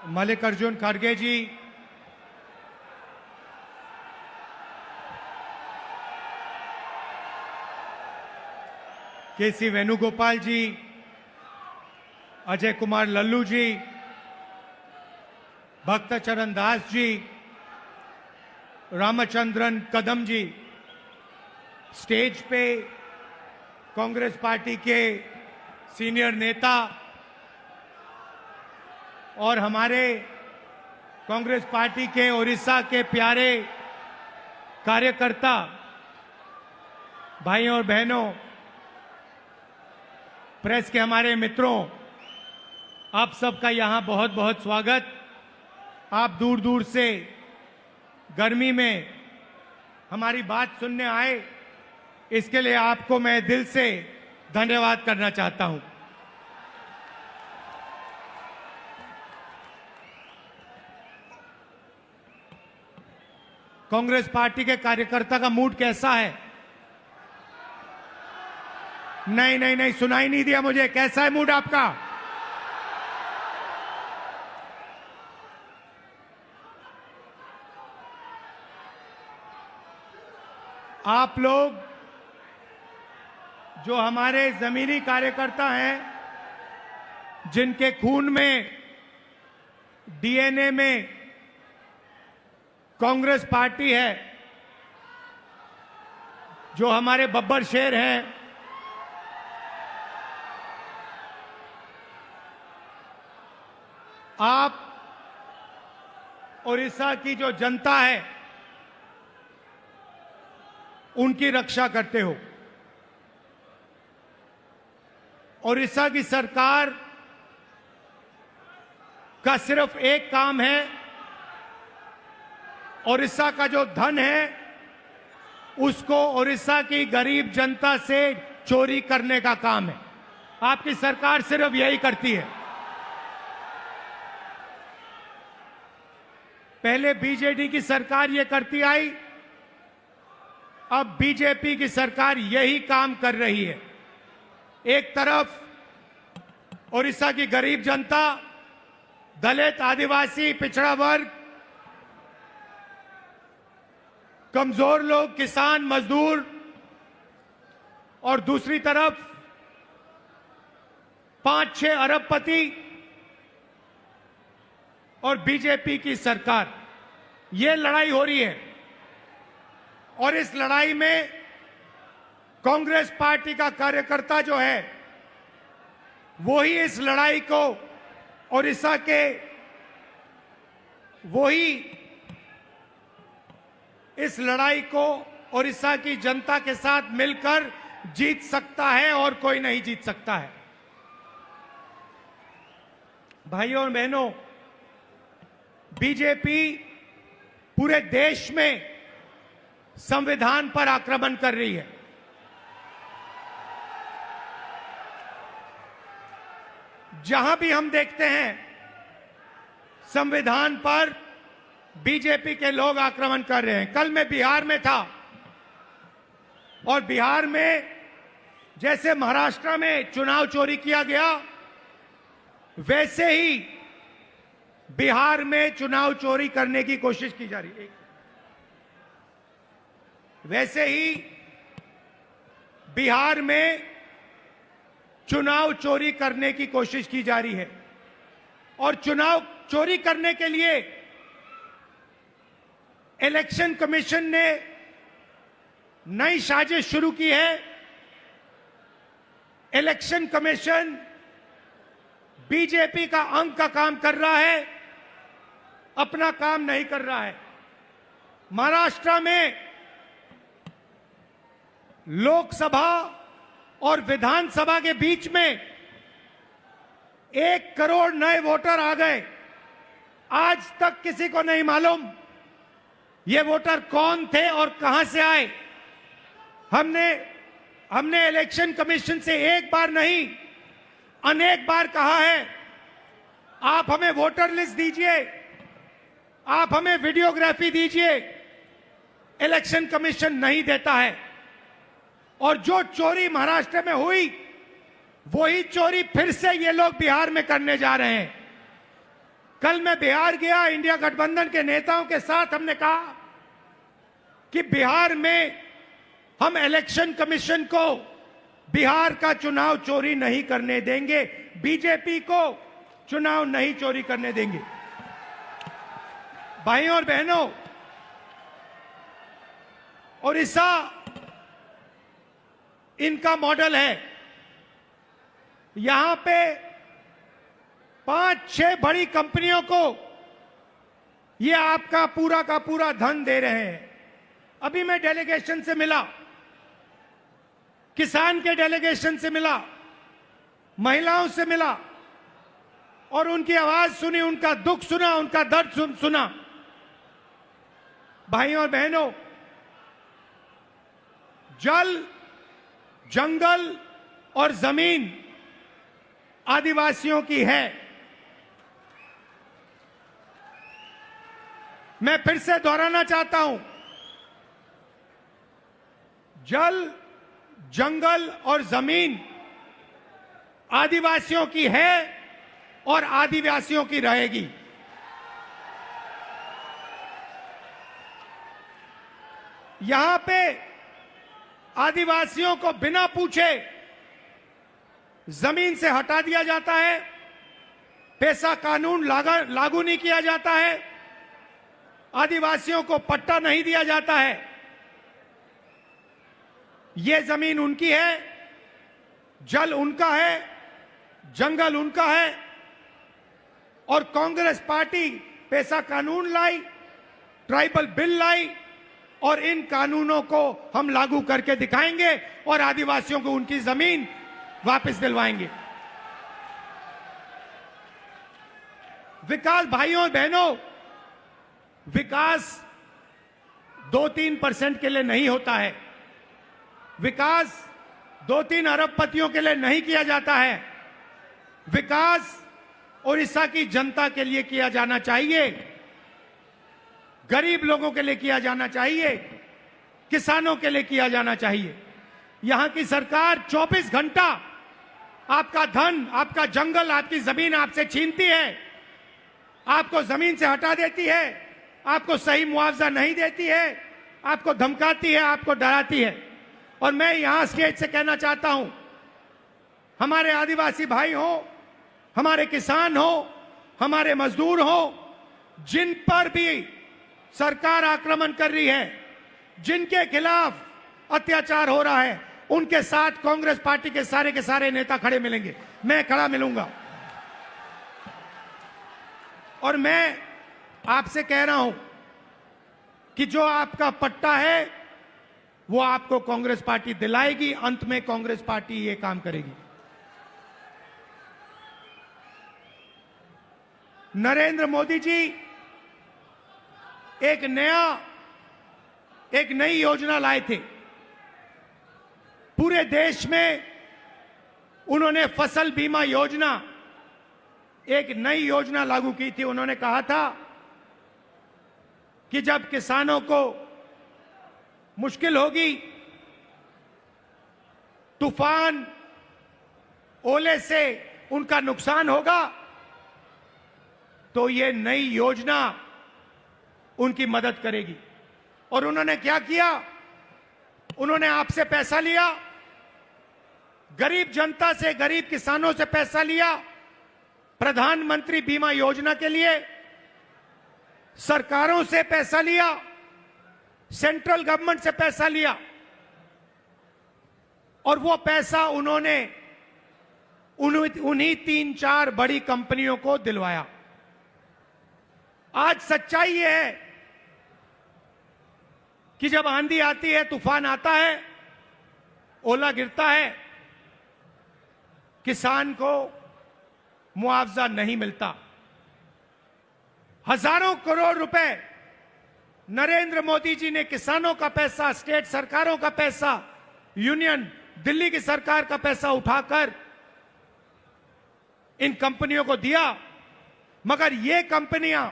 मल्लिकार्जुन खड़गे जी, केसी वेणुगोपाल जी, अजय कुमार लल्लू जी, भक्तचरण दास जी, रामचंद्रन कदम जी, स्टेज पे कांग्रेस पार्टी के सीनियर नेता और हमारे कांग्रेस पार्टी के उड़ीसा के प्यारे कार्यकर्ता भाइयों और बहनों, प्रेस के हमारे मित्रों, आप सबका यहां बहुत बहुत स्वागत। आप दूर दूर से गर्मी में हमारी बात सुनने आए, इसके लिए आपको मैं दिल से धन्यवाद करना चाहता हूं। कांग्रेस पार्टी के कार्यकर्ता का मूड कैसा है? नहीं, सुनाई नहीं दिया मुझे। कैसा है मूड आपका? आप लोग जो हमारे जमीनी कार्यकर्ता हैं, जिनके खून में, डीएनए में कांग्रेस पार्टी है, जो हमारे बब्बर शेर हैं, आप उड़ीसा की जो जनता है उनकी रक्षा करते हो। उड़ीसा की सरकार का सिर्फ एक काम है, उड़ीसा का जो धन है उसको उड़ीसा की गरीब जनता से चोरी करने का काम है। आपकी सरकार सिर्फ यही करती है। पहले बीजेडी की सरकार ये करती आई, अब बीजेपी की सरकार यही काम कर रही है। एक तरफ उड़ीसा की गरीब जनता, दलित, आदिवासी, पिछड़ा वर्ग, कमजोर लोग, किसान, मजदूर, और दूसरी तरफ 5-6 अरबपति और बीजेपी की सरकार। ये लड़ाई हो रही है और इस लड़ाई में कांग्रेस पार्टी का कार्यकर्ता जो है वो ही इस लड़ाई को उड़ीसा के, वही इस लड़ाई को उड़ीसा की जनता के साथ मिलकर जीत सकता है और कोई नहीं जीत सकता है। भाइयों और बहनों, बीजेपी पूरे देश में संविधान पर आक्रमण कर रही है। जहां भी हम देखते हैं संविधान पर बीजेपी के लोग आक्रमण कर रहे हैं। कल मैं बिहार में था और बिहार में जैसे महाराष्ट्र में चुनाव चोरी किया गया, वैसे ही बिहार में चुनाव चोरी करने की कोशिश की जा रही है। वैसे ही बिहार में चुनाव चोरी करने की कोशिश की जा रही है और चुनाव चोरी करने के लिए इलेक्शन कमीशन ने नई साजिश शुरू की है। इलेक्शन कमीशन बीजेपी का अंग का काम कर रहा है, अपना काम नहीं कर रहा है। महाराष्ट्र में लोकसभा और विधानसभा के बीच में 1 करोड़ नए वोटर आ गए। आज तक किसी को नहीं मालूम ये वोटर कौन थे और कहां से आए। हमने इलेक्शन कमीशन से एक बार नहीं, अनेक बार कहा है, आप हमें वोटर लिस्ट दीजिए, आप हमें वीडियोग्राफी दीजिए। इलेक्शन कमीशन नहीं देता है और जो चोरी महाराष्ट्र में हुई, वही चोरी फिर से ये लोग बिहार में करने जा रहे हैं। कल मैं बिहार गया, इंडिया गठबंधन के नेताओं के साथ हमने कहा कि बिहार में हम इलेक्शन कमीशन को बिहार का चुनाव चोरी नहीं करने देंगे, बीजेपी को चुनाव नहीं चोरी करने देंगे। भाइयों और बहनों, ओडिशा इनका मॉडल है। यहां पे 5-6 बड़ी कंपनियों को ये आपका पूरा का पूरा धन दे रहे हैं। अभी मैं डेलीगेशन से मिला, किसान के डेलीगेशन से मिला, महिलाओं से मिला और उनकी आवाज सुनी, उनका दुख सुना, उनका दर्द सुना। भाइयों और बहनों, जल, जंगल और जमीन आदिवासियों की है। मैं फिर से दोहराना चाहता हूं, जल, जंगल और जमीन आदिवासियों की है और आदिवासियों की रहेगी। यहां पे आदिवासियों को बिना पूछे जमीन से हटा दिया जाता है, पेशा कानून लागू नहीं किया जाता है, आदिवासियों को पट्टा नहीं दिया जाता है। ये जमीन उनकी है, जल उनका है, जंगल उनका है और कांग्रेस पार्टी पेशा कानून लाई, ट्राइबल बिल लाई और इन कानूनों को हम लागू करके दिखाएंगे और आदिवासियों को उनकी जमीन वापस दिलवाएंगे। विकास, भाइयों और बहनों, विकास 2-3% के लिए नहीं होता है। विकास 2-3 अरबपतियों के लिए नहीं किया जाता है। विकास ओडिशा की जनता के लिए किया जाना चाहिए, गरीब लोगों के लिए किया जाना चाहिए, किसानों के लिए किया जाना चाहिए। यहां की सरकार 24 घंटा आपका धन, आपका जंगल, आपकी जमीन आपसे छीनती है, आपको जमीन से हटा देती है, आपको सही मुआवजा नहीं देती है, आपको धमकाती है, आपको डराती है। और मैं यहां स्टेज से कहना चाहता हूं, हमारे आदिवासी भाई हो, हमारे किसान हो, हमारे मजदूर हो, जिन पर भी सरकार आक्रमण कर रही है, जिनके खिलाफ अत्याचार हो रहा है, उनके साथ कांग्रेस पार्टी के सारे नेता खड़े मिलेंगे। मैं खड़ा मिलूंगा और मैं आपसे कह रहा हूं कि जो आपका पट्टा है वो आपको कांग्रेस पार्टी दिलाएगी। अंत में कांग्रेस पार्टी ये काम करेगी। नरेंद्र मोदी जी एक नई योजना लाए थे। पूरे देश में उन्होंने फसल बीमा योजना, एक नई योजना लागू की थी। उन्होंने कहा था कि जब किसानों को मुश्किल होगी, तूफान, ओले से उनका नुकसान होगा, तो ये नई योजना उनकी मदद करेगी। और उन्होंने क्या किया? उन्होंने आपसे पैसा लिया, गरीब जनता से, गरीब किसानों से पैसा लिया, प्रधानमंत्री बीमा योजना के लिए सरकारों से पैसा लिया, सेंट्रल गवर्नमेंट से पैसा लिया और वो पैसा उन्होंने उन्हीं 3-4 बड़ी कंपनियों को दिलवाया। आज सच्चाई ये है कि जब आंधी आती है, तूफान आता है, ओला गिरता है, किसान को मुआवजा नहीं मिलता। हजारों करोड़ रुपए नरेंद्र मोदी जी ने किसानों का पैसा, स्टेट सरकारों का पैसा, यूनियन दिल्ली की सरकार का पैसा उठाकर इन कंपनियों को दिया। मगर ये कंपनियां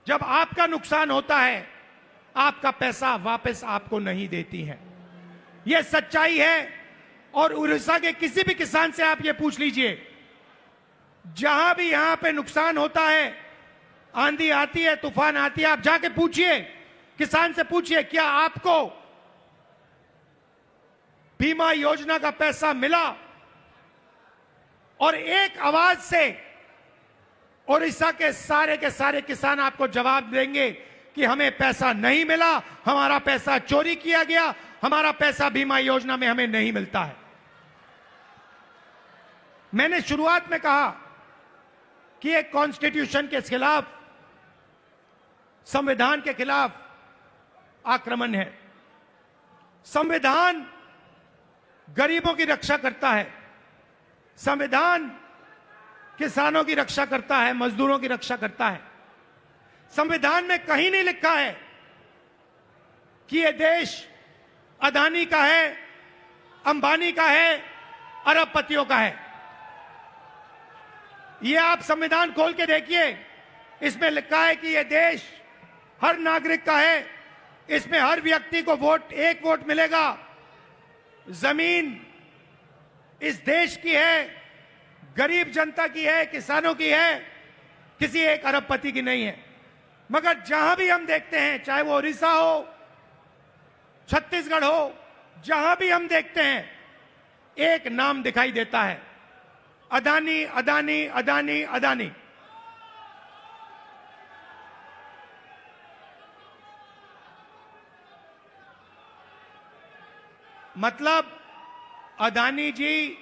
जब आपका नुकसान होता है, आपका पैसा वापस आपको नहीं देती हैं। यह सच्चाई है। और उड़ीसा के किसी भी किसान से आप ये पूछ लीजिए जहां भी यहां पे नुकसान होता है, आंधी आती है, तूफान आती है, आप जाके पूछिए, किसान से पूछिए, क्या आपको बीमा योजना का पैसा मिला? और एक आवाज से ओडिशा के सारे किसान आपको जवाब देंगे कि हमें पैसा नहीं मिला, हमारा पैसा चोरी किया गया, हमारा पैसा बीमा योजना में हमें नहीं मिलता है। मैंने शुरुआत में कहा कि एक कॉन्स्टिट्यूशन के खिलाफ, संविधान के खिलाफ आक्रमण है। संविधान गरीबों की रक्षा करता है, संविधान किसानों की रक्षा करता है, मजदूरों की रक्षा करता है। संविधान में कहीं नहीं लिखा है कि यह देश अदानी का है, अंबानी का है, अरबपतियों का है। यह आप संविधान खोल के देखिए, इसमें लिखा है कि यह देश हर नागरिक का है, इसमें हर व्यक्ति को एक वोट मिलेगा। जमीन इस देश की है, गरीब जनता की है, किसानों की है, किसी एक अरबपति की नहीं है। मगर जहां भी हम देखते हैं, चाहे वो उड़ीसा हो, छत्तीसगढ़ हो, जहां भी हम देखते हैं, एक नाम दिखाई देता है, अदानी, अदानी, अदानी, अदानी। मतलब अदानी जी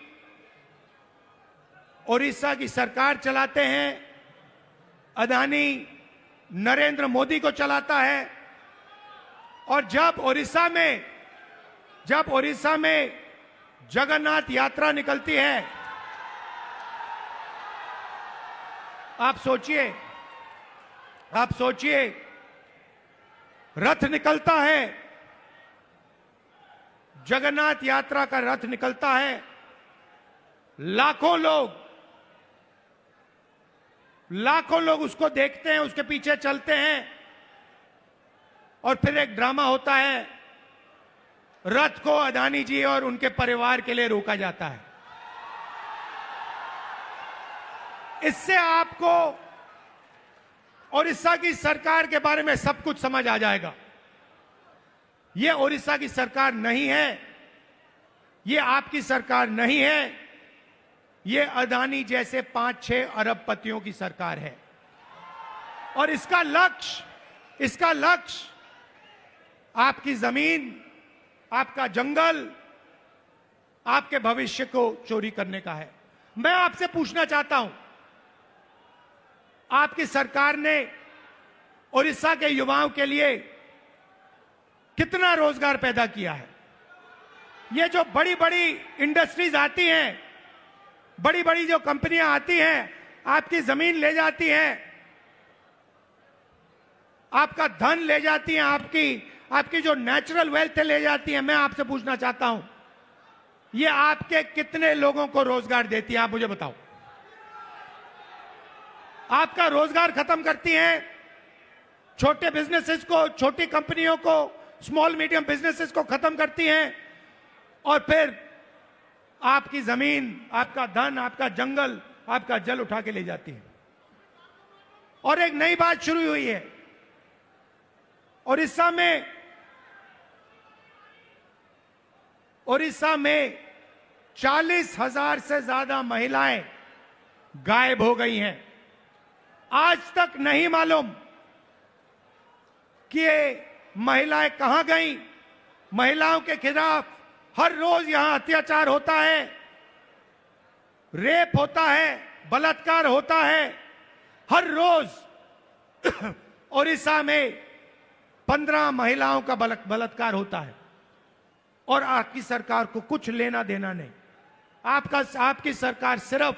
ओडिशा की सरकार चलाते हैं, अदानी नरेंद्र मोदी को चलाता है। और जब ओडिशा में जगन्नाथ यात्रा निकलती है, आप सोचिए रथ निकलता है, जगन्नाथ यात्रा का रथ निकलता है, लाखों लोग उसको देखते हैं, उसके पीछे चलते हैं, और फिर एक ड्रामा होता है, रथ को अदानी जी और उनके परिवार के लिए रोका जाता है। इससे आपको ओडिशा की सरकार के बारे में सब कुछ समझ आ जाएगा। यह ओडिशा की सरकार नहीं है, यह आपकी सरकार नहीं है, यह अदानी जैसे 5-6 अरबपतियों की सरकार है। और इसका लक्ष्य आपकी जमीन, आपका जंगल, आपके भविष्य को चोरी करने का है। मैं आपसे पूछना चाहता हूं, आपकी सरकार ने ओडिशा के युवाओं के लिए कितना रोजगार पैदा किया है? ये जो बड़ी बड़ी इंडस्ट्रीज आती हैं, बड़ी बड़ी जो कंपनियां आती हैं, आपकी जमीन ले जाती हैं, आपका धन ले जाती हैं, आपकी जो नेचुरल वेल्थ ले जाती हैं। मैं आपसे पूछना चाहता हूं, ये आपके कितने लोगों को रोजगार देती है? आप मुझे बताओ। आपका रोजगार खत्म करती हैं, छोटे बिजनेसेस को, छोटी कंपनियों को, स्मॉल मीडियम बिजनेसेस को खत्म करती हैं, और फिर आपकी जमीन, आपका धन, आपका जंगल, आपका जल उठा के ले जाती है। और एक नई बात शुरू हुई है, ओडिशा में 40,000 से ज्यादा महिलाएं गायब हो गई हैं। आज तक नहीं मालूम कि ये महिलाएं कहां गईं। महिलाओं के खिलाफ हर रोज यहां अत्याचार होता है, रेप होता है, बलात्कार होता है। हर रोज ओडिशा में 15 महिलाओं का बलात्कार होता है, और आपकी सरकार को कुछ लेना देना नहीं। आपकी सरकार सिर्फ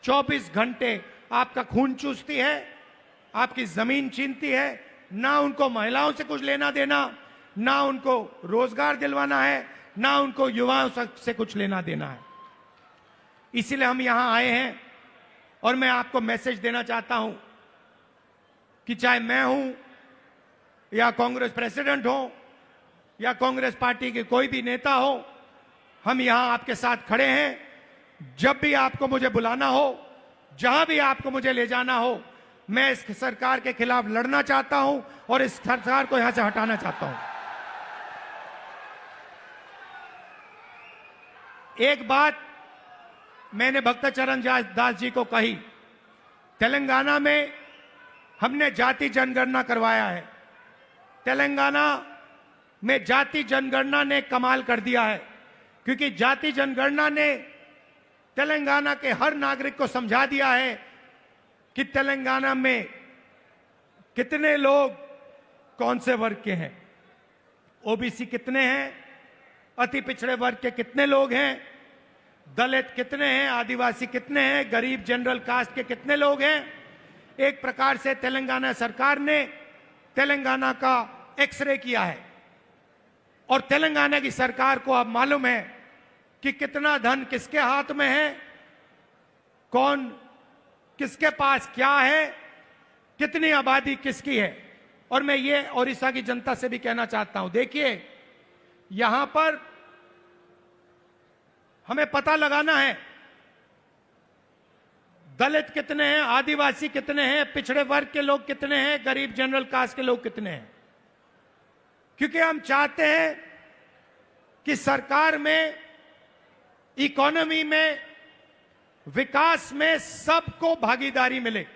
24 घंटे आपका खून चूसती है, आपकी जमीन छीनती है। ना उनको महिलाओं से कुछ लेना देना, ना उनको रोजगार दिलवाना है, ना उनको युवाओं से कुछ लेना देना है। इसीलिए हम यहां आए हैं, और मैं आपको मैसेज देना चाहता हूं कि चाहे मैं हूं, या कांग्रेस प्रेसिडेंट हो, या कांग्रेस पार्टी के कोई भी नेता हो, हम यहां आपके साथ खड़े हैं। जब भी आपको मुझे बुलाना हो, जहां भी आपको मुझे ले जाना हो, मैं इस सरकार के खिलाफ लड़ना चाहता हूं और इस सरकार को यहां से हटाना चाहता हूं। एक बात मैंने भक्तचरण दास जी को कही, तेलंगाना में हमने जाति जनगणना करवाया है। तेलंगाना में जाति जनगणना ने कमाल कर दिया है, क्योंकि जाति जनगणना ने तेलंगाना के हर नागरिक को समझा दिया है कि तेलंगाना में कितने लोग कौन से वर्ग के हैं, ओबीसी कितने हैं, अति पिछड़े वर्ग के कितने लोग हैं, दलित कितने हैं, आदिवासी कितने हैं, गरीब जनरल कास्ट के कितने लोग हैं। एक प्रकार से तेलंगाना सरकार ने तेलंगाना का एक्सरे किया है और तेलंगाना की सरकार को अब मालूम है कि कितना धन किसके हाथ में है, कौन किसके पास क्या है, कितनी आबादी किसकी है। और मैं ये ओडिशा की जनता से भी कहना चाहता हूं, देखिए यहां पर हमें पता लगाना है दलित कितने हैं, आदिवासी कितने हैं, पिछड़े वर्ग के लोग कितने हैं, गरीब जनरल कास्ट के लोग कितने हैं, क्योंकि हम चाहते हैं कि सरकार में, इकोनॉमी में, विकास में सबको भागीदारी मिले।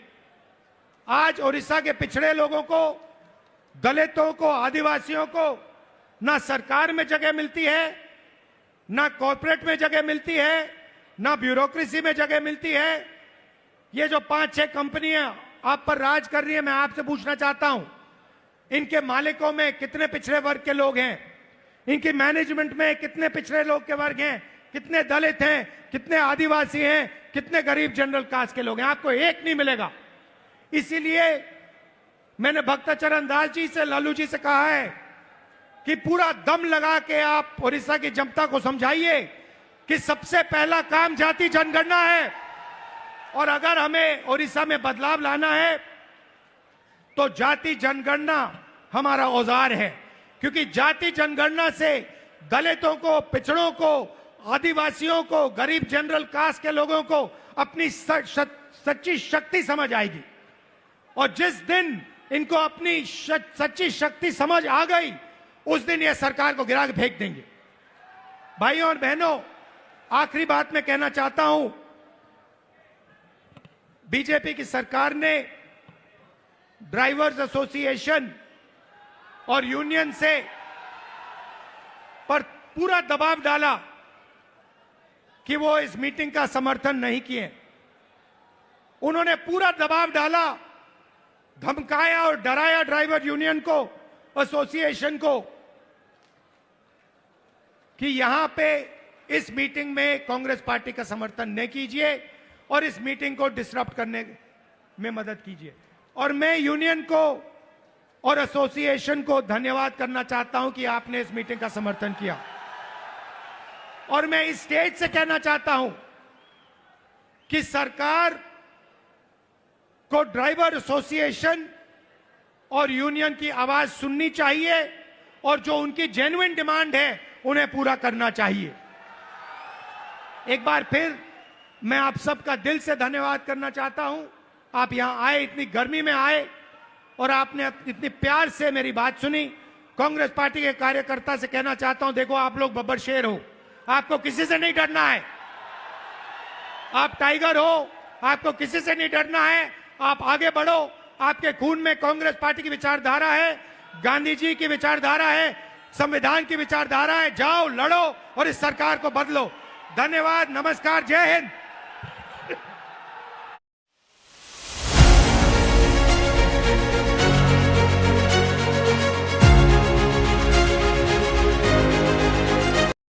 आज ओडिशा के पिछड़े लोगों को, दलितों को, आदिवासियों को ना सरकार में जगह मिलती है, ना कॉर्पोरेट में जगह मिलती है, ना ब्यूरोक्रेसी में जगह मिलती है। ये जो 5-6 कंपनियां आप पर राज कर रही है, मैं आपसे पूछना चाहता हूं, इनके मालिकों में कितने पिछड़े वर्ग के लोग हैं, इनकी मैनेजमेंट में कितने पिछड़े लोग के वर्ग हैं, कितने दलित हैं, कितने आदिवासी हैं, कितने गरीब जनरल कास्ट के लोग हैं। आपको एक नहीं मिलेगा। इसीलिए मैंने भक्तचरण दास जी से, लालू जी से कहा है कि पूरा दम लगा के आप ओडिशा की जनता को समझाइए कि सबसे पहला काम जाति जनगणना है, और अगर हमें ओडिशा में बदलाव लाना है तो जाति जनगणना हमारा औजार है, क्योंकि जाति जनगणना से दलितों को, पिछड़ों को, आदिवासियों को, गरीब जनरल कास्ट के लोगों को अपनी सच्ची शक्ति समझ आएगी। और जिस दिन इनको अपनी सच्ची शक्ति समझ आ गई, उस दिन ये सरकार को गिरा के फेंक देंगे। भाइयों और बहनों, आखिरी बात मैं कहना चाहता हूं, बीजेपी की सरकार ने ड्राइवर्स एसोसिएशन और यूनियन से पर पूरा दबाव डाला कि वो इस मीटिंग का समर्थन नहीं किए। उन्होंने पूरा दबाव डाला, धमकाया और डराया ड्राइवर यूनियन को, एसोसिएशन को, कि यहां पे इस मीटिंग में कांग्रेस पार्टी का समर्थन न कीजिए और इस मीटिंग को डिसरप्ट करने में मदद कीजिए। और मैं यूनियन को और एसोसिएशन को धन्यवाद करना चाहता हूं कि आपने इस मीटिंग का समर्थन किया। और मैं इस स्टेज से कहना चाहता हूं कि सरकार को ड्राइवर एसोसिएशन और यूनियन की आवाज सुननी चाहिए और जो उनकी जेन्युइन डिमांड है उन्हें पूरा करना चाहिए। एक बार फिर मैं आप सबका दिल से धन्यवाद करना चाहता हूं। आप यहां आए, इतनी गर्मी में आए और आपने इतनी प्यार से मेरी बात सुनी। कांग्रेस पार्टी के कार्यकर्ता से कहना चाहता हूं, देखो आप लोग बब्बर शेर हो, आपको किसी से नहीं डरना है। आप टाइगर हो, आपको किसी से नहीं डरना है। आप आगे बढ़ो, आपके खून में कांग्रेस पार्टी की विचारधारा है, गांधी जी की विचारधारा है, संविधान की विचारधारा है। जाओ, लड़ो और इस सरकार को बदलो। धन्यवाद, नमस्कार, जय हिंद।